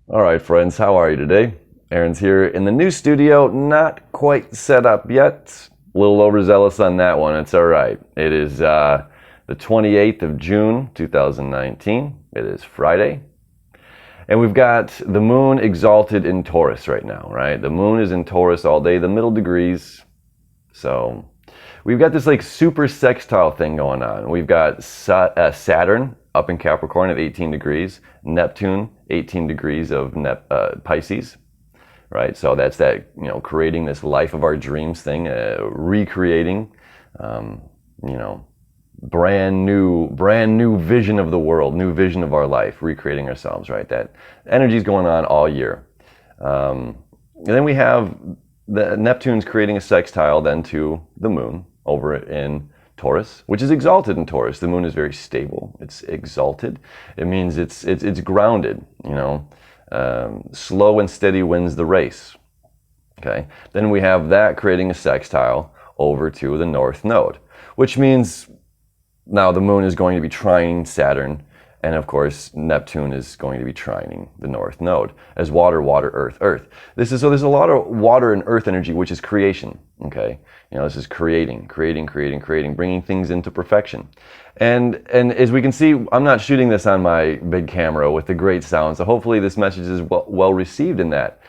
All right, friends, how are you today? Aaron's here in the new studio, not quite set up yet. A little overzealous on that one. It's all right. It is the 28th of June, 2019. It is Friday. And we've got the moon exalted in Taurus right now, right? The moon is in Taurus all day, the middle degrees. So we've got this like super sextile thing going on. We've got Saturn up in Capricorn at 18 degrees, Neptune 18 degrees of Pisces, right? So that's that, creating this life of our dreams thing, recreating, brand new vision of the world, new vision of our life, recreating ourselves, right? That energy is going on all year. And then we have the Neptune's creating a sextile then to the moon over in Taurus, which is exalted in Taurus. The moon is very stable. It's exalted. It means it's grounded, slow and steady wins the race. Okay. Then we have that creating a sextile over to the north node, which means now the moon is going to be trining Saturn, and of course Neptune is going to be trining the north node as water, earth, earth. There's a lot of water and earth energy, which is creation. Okay, this is creating, bringing things into perfection. And as we can see, I'm not shooting this on my big camera with the great sound, so hopefully this message is well received in that,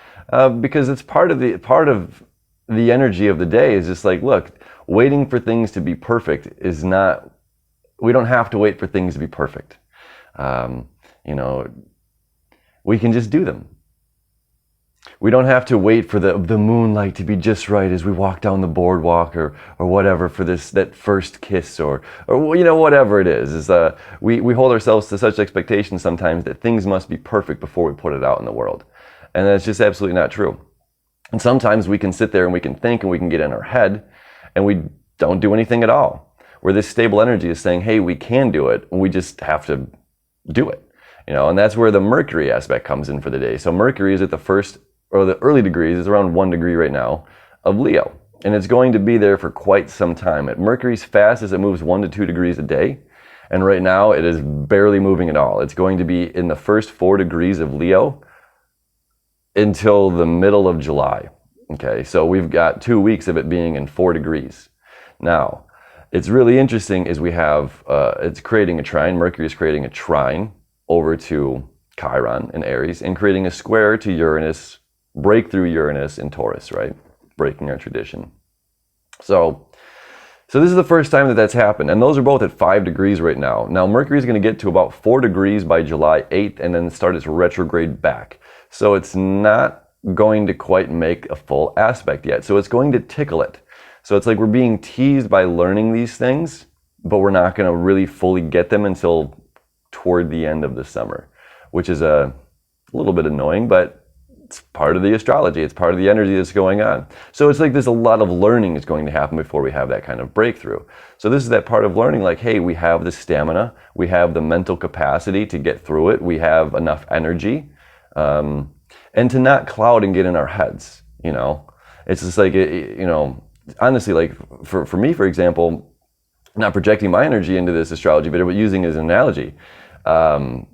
because it's part of the energy of the day. Is just like, look, waiting for things to be perfect is not. We don't have to wait for things to be perfect. We can just do them. We don't have to wait for the moonlight to be just right as we walk down the boardwalk or whatever for that first kiss or whatever it is. We hold ourselves to such expectations sometimes that things must be perfect before we put it out in the world. And that's just absolutely not true. And sometimes we can sit there and we can think and we can get in our head and we don't do anything at all. Where this stable energy is saying, hey, we can do it, we just have to do it. And that's where the Mercury aspect comes in for the day. So Mercury is at the first, or the early degrees, is around 1 degree right now, of Leo. And it's going to be there for quite some time. At Mercury's fast as it moves 1 to 2 degrees a day. And right now it is barely moving at all. It's going to be in the first 4 degrees of Leo until the middle of July. Okay, so we've got 2 weeks of it being in 4 degrees. Now, it's really interesting is we have, it's creating a trine. Mercury is creating a trine over to Chiron in Aries and creating a square to Uranus, breakthrough Uranus in Taurus, right? Breaking our tradition. So this is the first time that that's happened. And those are both at 5 degrees right now. Now Mercury is going to get to about 4 degrees by July 8th and then start its retrograde back. So it's not going to quite make a full aspect yet. So it's going to tickle it. So it's like we're being teased by learning these things, but we're not going to really fully get them until toward the end of the summer, which is a little bit annoying, but it's part of the astrology. It's part of the energy that's going on. So it's like there's a lot of learning is going to happen before we have that kind of breakthrough. So this is that part of learning, like, hey, we have the stamina, we have the mental capacity to get through it, we have enough energy, and to not cloud and get in our heads, It's just like, honestly, like for me, for example, not projecting my energy into this astrology, but using it as an analogy, I'm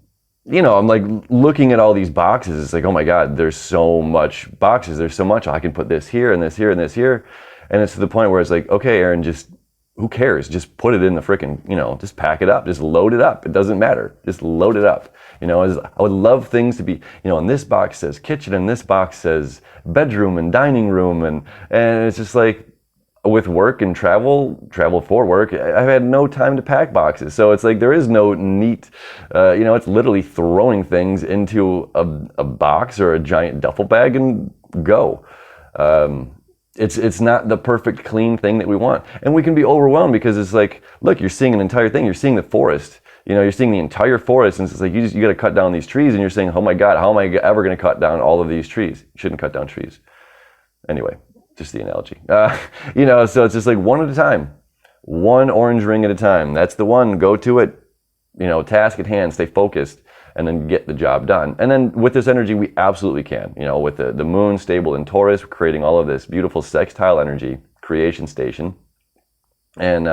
like looking at all these boxes. It's like, oh my God, there's so much boxes. There's so much. I can put this here and this here and this here. And it's to the point where it's like, okay, Aaron, just who cares? Just put it in the frickin', just pack it up. Just load it up. It doesn't matter. Just load it up. I would love things to be, and this box says kitchen and this box says bedroom and dining room. And it's just like, with work and travel for work, I've had no time to pack boxes. So it's like there is no neat, it's literally throwing things into a box or a giant duffel bag and go. It's not the perfect clean thing that we want. And we can be overwhelmed because it's like, look, you're seeing an entire thing. You're seeing the forest. You're seeing the entire forest, and it's like you got to cut down these trees, and you're saying, oh my God, how am I ever going to cut down all of these trees? You shouldn't cut down trees. Anyway. Just the analogy, so it's just like one at a time, one orange ring at a time. That's the one, go to it, task at hand, stay focused, and then get the job done. And then with this energy, we absolutely can, with the moon stable in Taurus, creating all of this beautiful sextile energy, creation station. And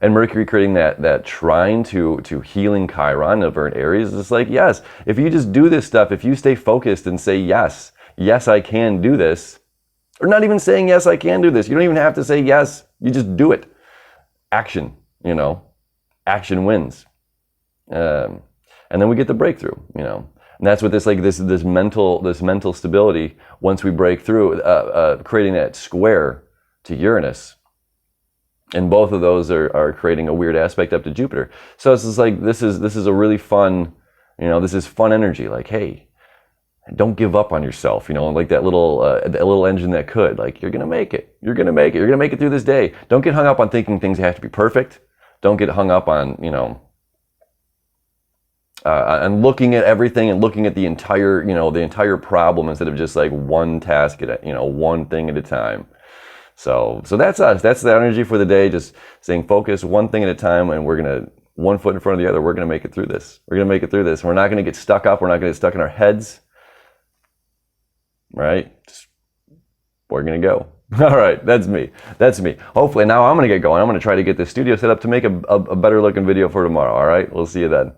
And Mercury creating that trine to healing Chiron over in Aries is like, yes, if you just do this stuff, if you stay focused and say, yes, I can do this, or not even saying, yes, I can do this. You don't even have to say yes. You just do it. Action, action wins. And then we get the breakthrough, And that's what this mental stability, once we break through, creating that square to Uranus. And both of those are creating a weird aspect up to Jupiter. So it's just like, this is a really fun, this is fun energy. Like, hey, don't give up on yourself, like that little engine that could. Like, you're gonna make it. You're gonna make it. You're gonna make it through this day. Don't get hung up on thinking things have to be perfect. Don't get hung up on, and looking at everything and looking at the entire problem instead of just like one task at one thing at a time. So that's us. That's the energy for the day. Just staying focused, one thing at a time, and we're gonna one foot in front of the other. We're gonna make it through this. We're gonna make it through this. We're not gonna get stuck up. We're not gonna get stuck in our heads. Right? We're gonna go. All right, that's me. Hopefully now I'm gonna get going. I'm gonna try to get this studio set up to make a better looking video for tomorrow. All right, we'll see you then.